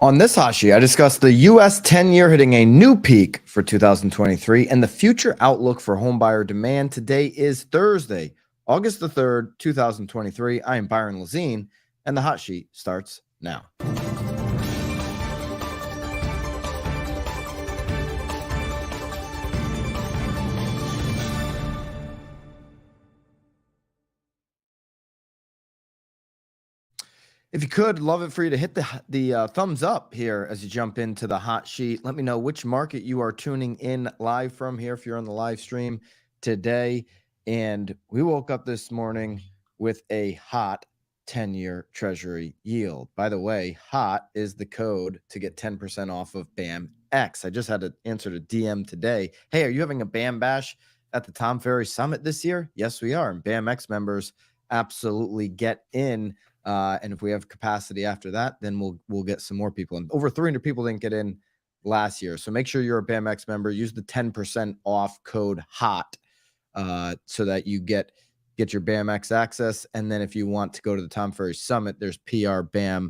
On this hot sheet, I discussed the U.S. 10-year hitting a new peak for 2023 and the future outlook for homebuyer demand. Today is Thursday, August the 3rd, 2023. I am Byron Lazine, and the hot sheet starts now. If you could, love it for you to hit the thumbs up here as you jump into the hot sheet. Let me know which market you are tuning in live from here if you're on the live stream today. And we woke up this morning with a hot 10-year Treasury yield. By the way, hot is the code to get 10% off of BAMX. I just had to answer the DM today. Hey, are you having a BAM bash at the Tom Ferry Summit this year? Yes, we are. And BAMX members absolutely get in. And if we have capacity after that, then we'll get some more people in. Over 300 people didn't get in last year. So make sure you're a BAMX member. Use the 10% off code HOT so that you get your BAMX access. And then if you want to go to the Tom Ferry Summit, there's PRBAM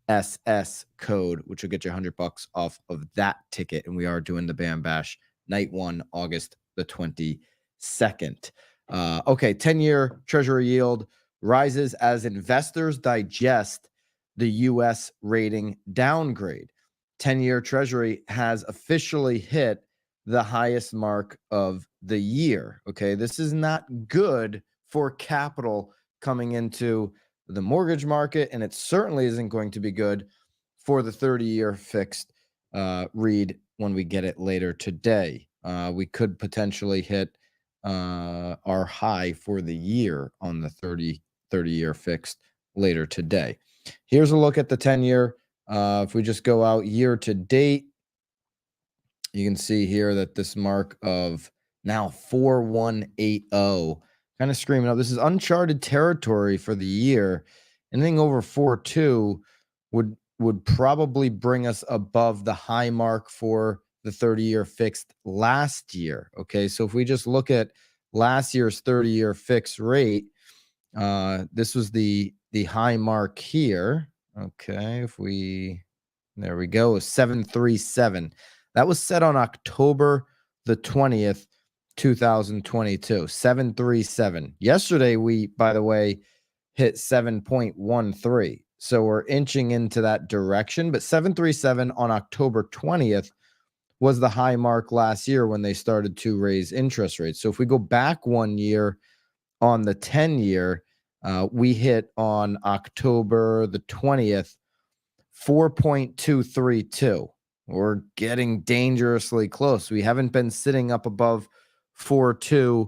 SS code, which will get you $100 off of that ticket. And we are doing the BAM Bash night 1, August the 22nd. Okay, 10-year Treasury yield rises as investors digest the U.S. rating downgrade. 10-year Treasury has officially hit the highest mark of the year. Okay, this is not good for capital coming into the mortgage market, and it certainly isn't going to be good for the 30-year fixed read when we get it later today. We could potentially hit our high for the year on the 30-year fixed later today. Here's a look at the 10-year. If we just go out year to date, you can see here that this mark of now 4180 kind of screaming up. This is uncharted territory for the year. Anything over 42 would probably bring us above the high mark for the 30-year fixed last year. Okay, so if we just look at last year's 30-year fixed rate, this was the high mark here. Okay, there we go, 737. That was set on October the 20th, 2022. 737. Yesterday, we, by the way, hit 7.13. So we're inching into that direction. But 737 on October 20th was the high mark last year when they started to raise interest rates. So if we go back 1 year on the 10-year, we hit on October the 20th, 4.232. We're getting dangerously close. We haven't been sitting up above 4.2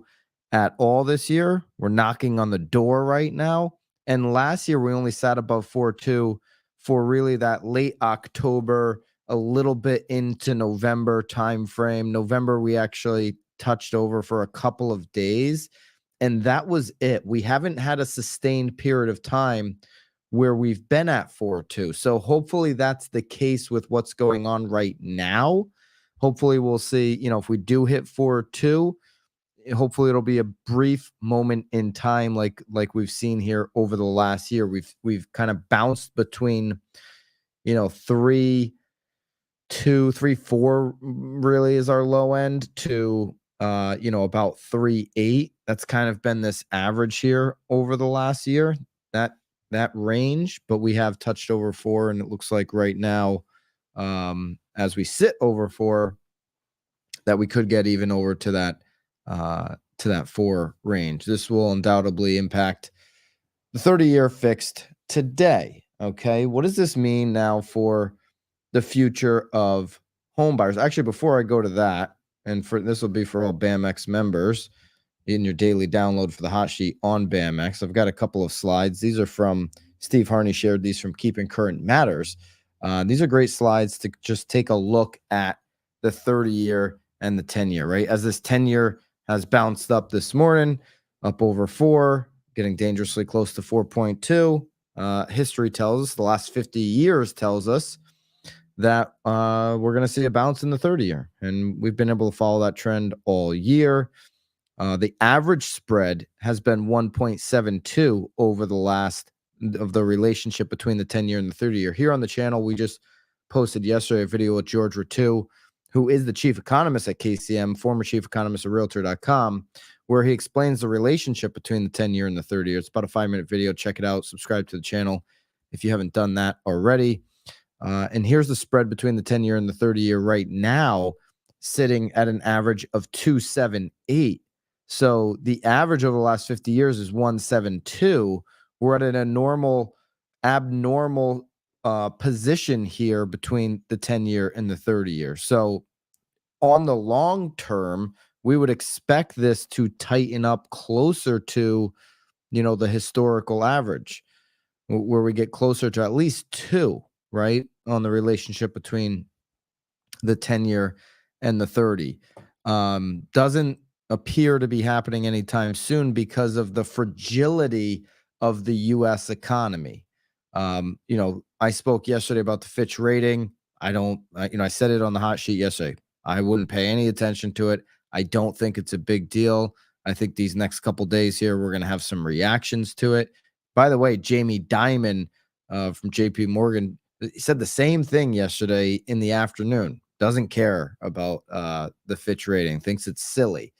at all this year. We're knocking on the door right now. And last year, we only sat above 4.2 for really that late October, a little bit into November timeframe. November, we actually touched over for a couple of days. And that was it. We haven't had a sustained period of time where we've been at 4.2. So hopefully that's the case with what's going on right now. Hopefully we'll see, if we do hit 4.2, hopefully it'll be a brief moment in time like we've seen here over the last year. We've kind of bounced between, 3.2, 3.4 really is our low end to about 3.8. That's kind of been this average here over the last year, that range, but we have touched over 4, and it looks like right now, as we sit over 4, that we could get even over to that 4 range. This will undoubtedly impact the 30-year fixed today. Okay, what does this mean now for the future of home buyers? Actually, before I go to that, and this will be for all BAMX members in your daily download for the hot sheet on BAMX. I've got a couple of slides. These are from Steve Harney, shared these from Keeping Current Matters. These are great slides to just take a look at the 30-year and the 10-year, right? As this 10-year has bounced up this morning, up over 4, getting dangerously close to 4.2. History tells us, the last 50 years tells us that we're going to see a bounce in the 30-year. And we've been able to follow that trend all year. The average spread has been 1.72 over the last of the relationship between the 10-year and the 30-year. Here on the channel, we just posted yesterday a video with George Ratu, who is the chief economist at KCM, former chief economist at Realtor.com, where he explains the relationship between the 10-year and the 30-year. It's about a 5-minute video. Check it out. Subscribe to the channel if you haven't done that already. And here's the spread between the 10-year and the 30-year right now, sitting at an average of 278. So the average over the last 50 years is 172. We're at an abnormal position here between the 10-year and the 30-year. So on the long term, we would expect this to tighten up closer to, the historical average, where we get closer to at least 2, right, on the relationship between the 10-year and the 30. Doesn't appear to be happening anytime soon because of the fragility of the U.S. economy. I spoke yesterday about the Fitch rating. I said it on the hot sheet yesterday. I wouldn't pay any attention to it. I don't think it's a big deal. I think these next couple days here, we're going to have some reactions to it. By the way, Jamie Dimon from JP Morgan said the same thing yesterday in the afternoon. Doesn't care about the Fitch rating, thinks it's silly.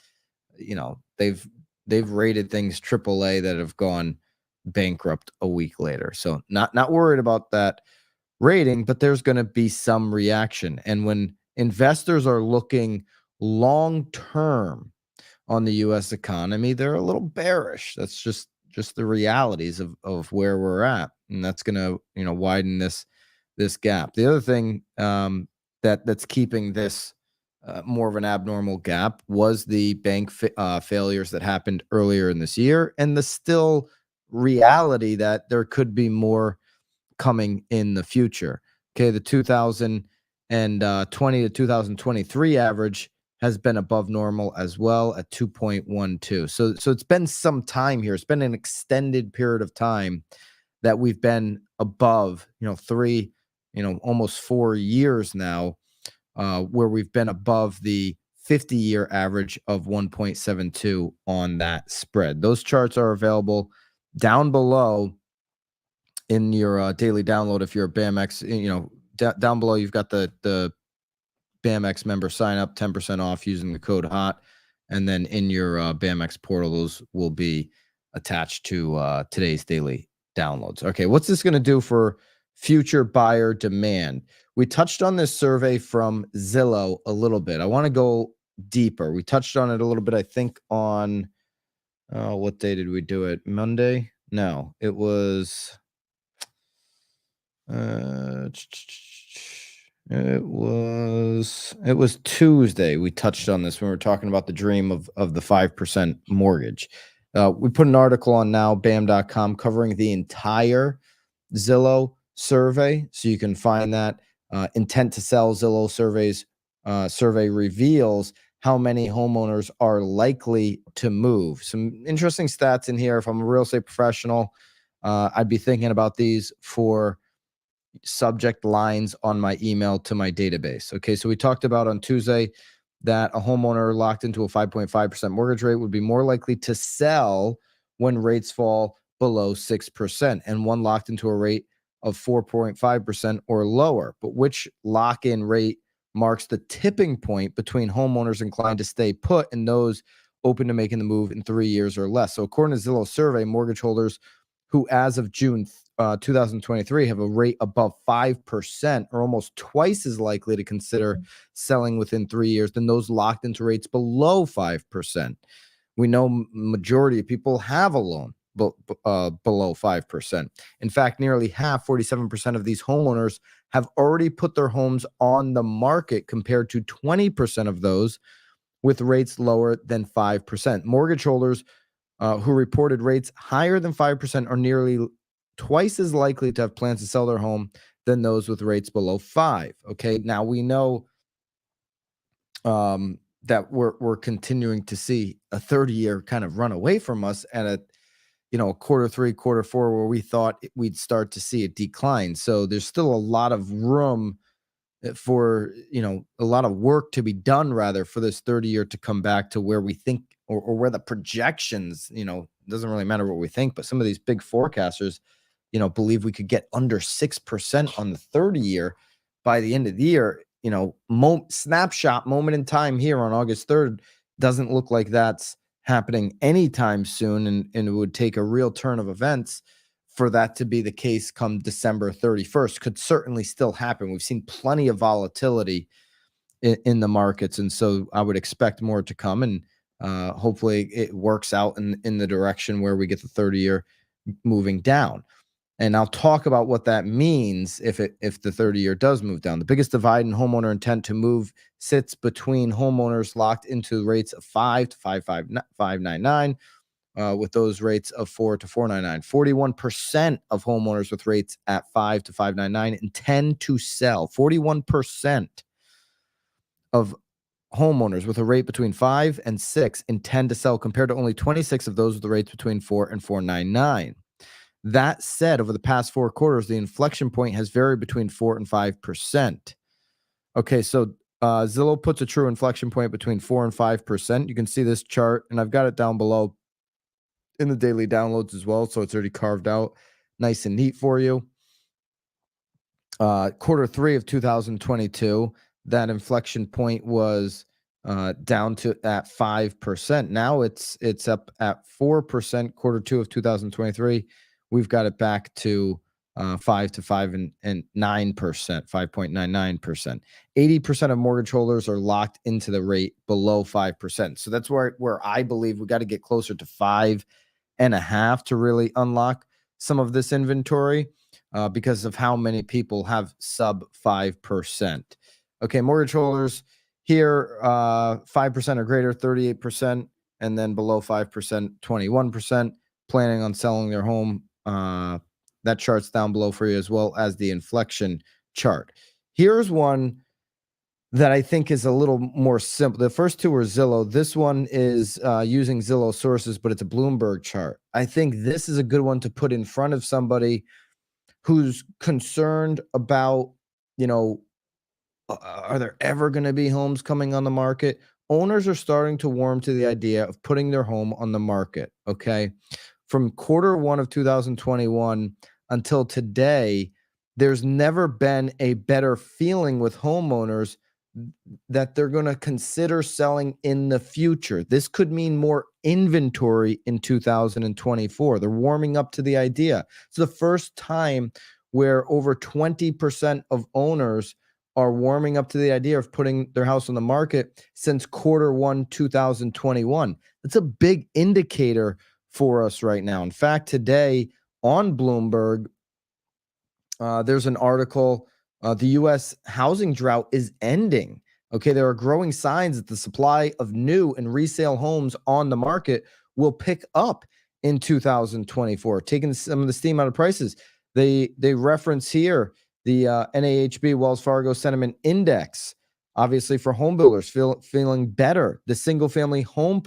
They've rated things AAA that have gone bankrupt a week later. So not worried about that rating, but there's going to be some reaction. And when investors are looking long term on the U.S. economy, they're a little bearish. That's just the realities of where we're at, and that's going to widen this gap. The other thing that's keeping this more of an abnormal gap was the bank failures that happened earlier in this year, and the still reality that there could be more coming in the future. Okay, the 2020 to 2023 average has been above normal as well at 2.12. So it's been some time here. It's been an extended period of time that we've been above, 3, almost 4 years now, where we've been above the 50-year average of 1.72 on that spread. Those charts are available down below in your daily download. If you're a BAMX, down below, you've got the BAMX member sign up, 10% off using the code HOT. And then in your BAMX portal, those will be attached to today's daily downloads. Okay, what's this going to do for future buyer demand? We touched on this survey from Zillow a little bit. I want to go deeper. We touched on it a little bit, I think, on what day did we do it? Monday? No, it was it was Tuesday. We touched on this when we were talking about the dream of the 5% mortgage. We put an article on nowbam.com covering the entire Zillow survey, so you can find that. Intent to sell Zillow survey reveals how many homeowners are likely to move. Some interesting stats in here. If I'm a real estate professional, I'd be thinking about these for subject lines on my email to my database. Okay, so we talked about on Tuesday that a homeowner locked into a 5.5% mortgage rate would be more likely to sell when rates fall below 6%, and one locked into a rate of 4.5% or lower. But which lock-in rate marks the tipping point between homeowners inclined to stay put and those open to making the move in 3 years or less? So according to Zillow's survey, mortgage holders who as of June 2023 have a rate above 5% are almost twice as likely to consider selling within 3 years than those locked into rates below 5%. We know majority of people have a loan below 5%. In fact, nearly half, 47% of these homeowners have already put their homes on the market, compared to 20% of those with rates lower than 5%. Mortgage holders who reported rates higher than 5% are nearly twice as likely to have plans to sell their home than those with rates below 5. Okay, now we know that we're continuing to see a 30-year kind of run away from us at a quarter 3, quarter 4, where we thought we'd start to see a decline. So there's still a lot of room for a lot of work to be done, rather, for this 30-year to come back to where we think, or where the projections, it doesn't really matter what we think, but some of these big forecasters believe we could get under 6% on the 30-year by the end of the year, snapshot moment in time here on August 3rd doesn't look like that's happening anytime soon. And it would take a real turn of events for that to be the case come December 31st. Could certainly still happen. We've seen plenty of volatility in the markets. And so I would expect more to come. And hopefully it works out in the direction where we get the 30-year moving down. And I'll talk about what that means if the 30-year does move down. The biggest divide in homeowner intent to move sits between homeowners locked into rates of 5 to 5.99, with those rates of 4 to 4.99. 41% of homeowners with rates at 5 to 5.99 intend to sell. 41% of homeowners with a rate between 5 and 6 intend to sell, compared to only 26 of those with the rates between 4 and 4.99. That said, over the past 4 quarters, the inflection point has varied between 4 and 5%. Okay, so Zillow puts a true inflection point between 4 and 5%. You can see this chart, and I've got it down below in the daily downloads as well, so it's already carved out nice and neat for you. Quarter 3 of 2022, that inflection point was down to at 5%. Now it's up at 4%. Quarter 2 of 2023, we've got it back to 5 to 5 and 9%, 5.99%. 80% of mortgage holders are locked into the rate below 5%. So that's where I believe we got to get closer to 5.5 to really unlock some of this inventory, because of how many people have sub 5%. Okay, mortgage holders here, 5% or greater, 38%, and then below 5%, 21%, planning on selling their home. That chart's down below for you, as well as the inflection chart. Here's one that I think is a little more simple. The first two are Zillow. This one is using Zillow sources, but it's a Bloomberg chart. I think this is a good one to put in front of somebody who's concerned about, are there ever going to be homes coming on the market? Owners are starting to warm to the idea of putting their home on the market, okay? From quarter 1 of 2021 until today, there's never been a better feeling with homeowners that they're going to consider selling in the future. This could mean more inventory in 2024. They're warming up to the idea. It's the first time where over 20% of owners are warming up to the idea of putting their house on the market since quarter 1, 2021. That's a big indicator for us right now. In fact, today on Bloomberg, there's an article, the U.S. housing drought is ending. Okay, there are growing signs that the supply of new and resale homes on the market will pick up in 2024, taking some of the steam out of prices. They reference here the NAHB Wells Fargo Sentiment Index, obviously for home builders feeling better. The single-family home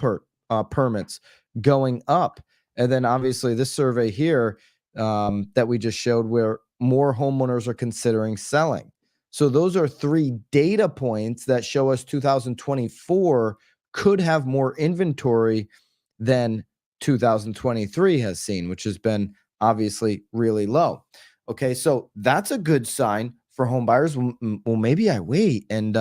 permits going up. And then obviously this survey here that we just showed, where more homeowners are considering selling. So those are 3 data points that show us 2024 could have more inventory than 2023 has seen, which has been obviously really low. Okay, so that's a good sign for home buyers. Well, maybe I wait, and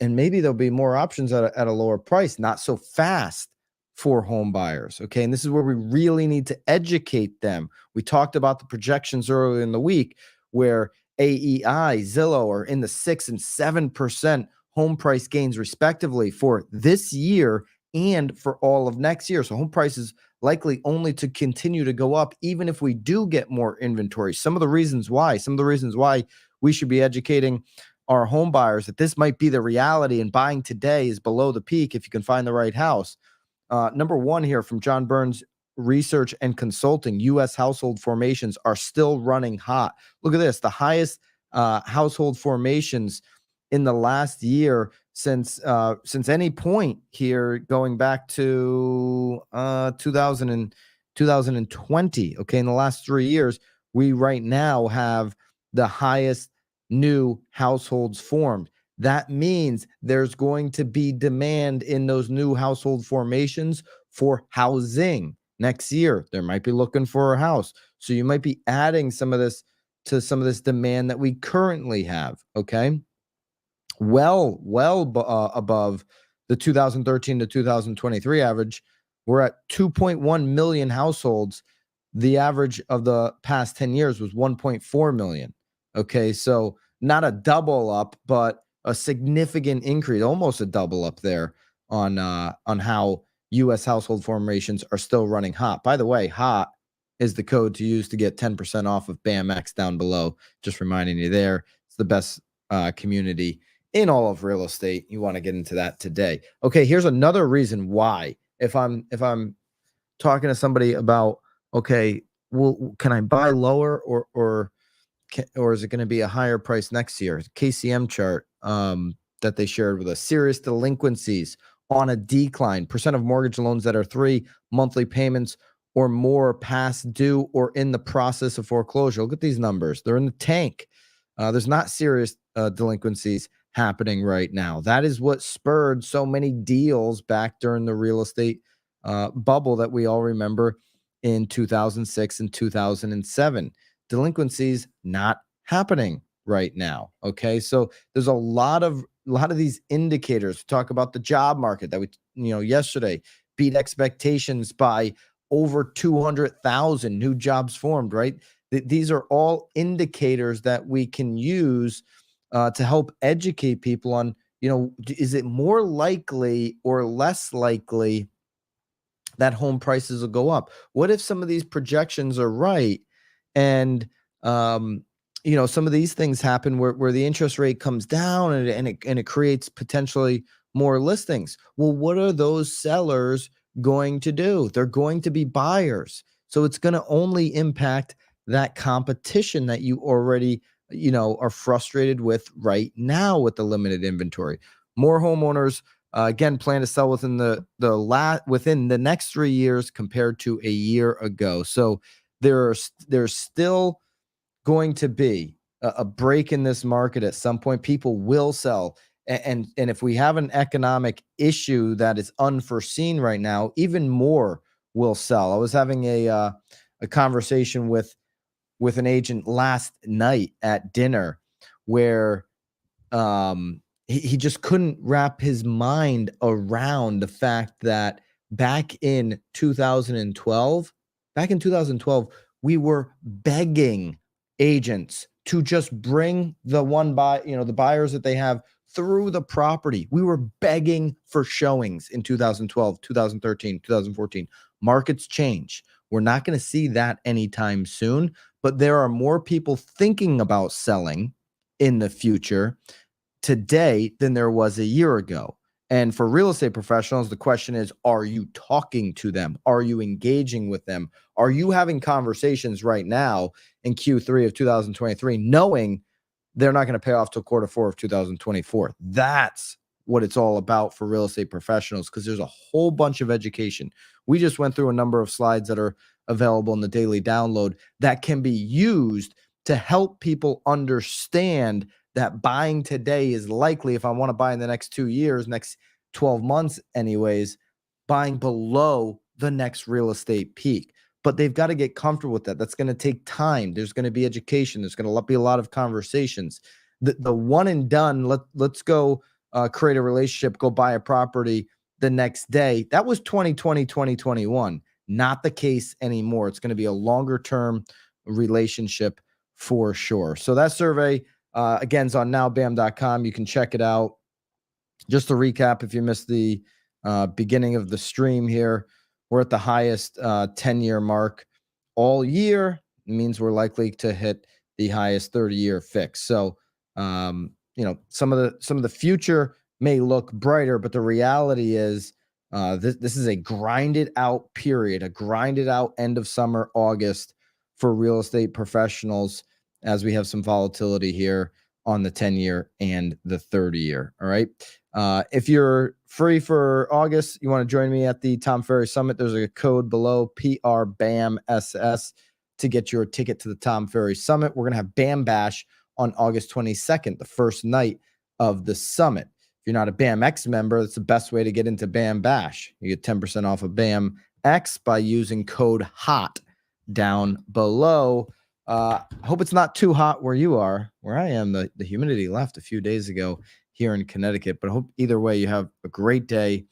maybe there'll be more options at a lower price, not so fast for home buyers. Okay, and this is where we really need to educate them. We talked about the projections earlier in the week, where AEI, Zillow are in the 6 and 7% home price gains respectively for this year and for all of next year. So home prices likely only to continue to go up, even if we do get more inventory. Some of the reasons why we should be educating our home buyers that this might be the reality, and buying today is below the peak if you can find the right house. Number 1 here from John Burns Research and Consulting, U.S. household formations are still running hot. Look at this, the highest household formations in the last year since any point here, going back to 2020. Okay, in the last 3 years, we right now have the highest new households formed. That means there's going to be demand in those new household formations for housing next year. They might be looking for a house. So you might be adding some of this to some of this demand that we currently have. Okay. Well above the 2013 to 2023 average. We're at 2.1 million households. The average of the past 10 years was 1.4 million. Okay, so not a double up, but a significant increase, almost a double up there on how U.S. household formations are still running hot. By the way, hot is the code to use to get 10% off of BAMX down below. Just reminding you there, it's the best community in all of real estate. You want to get into that today. Okay, here's another reason why. If I'm talking to somebody about, okay, well, can I buy lower or is it going to be a higher price next year? KCM chart that they shared with us. Serious delinquencies on a decline. Percent of mortgage loans that are 3 monthly payments or more past due or in the process of foreclosure. Look at these numbers. They're in the tank. There's not serious delinquencies happening right now. That is what spurred so many deals back during the real estate bubble that we all remember in 2006 and 2007. Delinquencies not happening right now. Okay, so there's a lot of these indicators. Talk about the job market that we yesterday beat expectations by over 200,000 new jobs formed. Right, these are all indicators that we can use to help educate people on, is it more likely or less likely that home prices will go up? What if some of these projections are right and some of these things happen where the interest rate comes down and it creates potentially more listings? Well, what are those sellers going to do? They're going to be buyers. So it's going to only impact that competition that you already are frustrated with right now with the limited inventory. More homeowners again plan to sell within within the next 3 years compared to a year ago. So there's still going to be a break in this market at some point. People will sell, and if we have an economic issue that is unforeseen right now, even more will sell. I was having a conversation with an agent last night at dinner where he just couldn't wrap his mind around the fact that back in 2012, we were begging agents to just bring the the buyers that they have through the property. We were begging for showings in 2012, 2013, 2014. Markets change. We're not going to see that anytime soon, but there are more people thinking about selling in the future today than there was a year ago. And for real estate professionals, the question is, are you talking to them? Are you engaging with them? Are you having conversations right now in Q3 of 2023, knowing they're not going to pay off till Q4 of 2024? That's what it's all about for real estate professionals, because there's a whole bunch of education. We just went through a number of slides that are available in the daily download that can be used to help people understand that buying today is likely, if I want to buy in the next 2 years, next 12 months anyways, buying below the next real estate peak. But they've got to get comfortable with that. That's going to take time. There's going to be education. There's going to be a lot of conversations. The one and done, let's go create a relationship, go buy a property the next day. That was 2020, 2021. Not the case anymore. It's going to be a longer term relationship for sure. So that survey, again, is on nowbam.com. You can check it out. Just to recap, if you missed the beginning of the stream here, we're at the highest 10-year mark all year. It means we're likely to hit the highest 30-year fix. So, some of the future may look brighter, but the reality is this is a grinded out period, a grinded out end of summer, August for real estate professionals, as we have some volatility here on the 10-year and the 30-year. All right. If you're free for August, you want to join me at the Tom Ferry Summit, there's a code below, PRBAMSS, to get your ticket to the Tom Ferry Summit. We're going to have Bam Bash on August 22nd, the first night of the summit. If you're not a BAMX member, that's the best way to get into Bam Bash. You get 10% off of BAMX by using code HOT down below. Hope it's not too hot where you are. Where I am, the humidity left a few days ago here in Connecticut. But I hope either way you have a great day.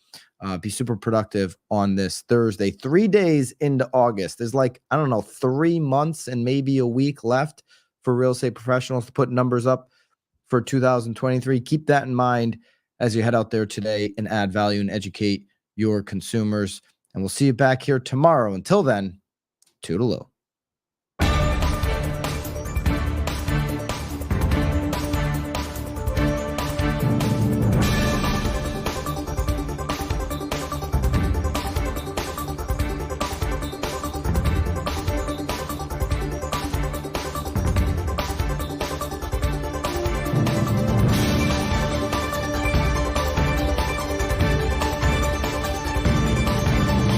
Be super productive on this Thursday. 3 days into August. There's like, I don't know, 3 months and maybe a week left for real estate professionals to put numbers up for 2023. Keep that in mind as you head out there today and add value and educate your consumers. And we'll see you back here tomorrow. Until then, toodaloo.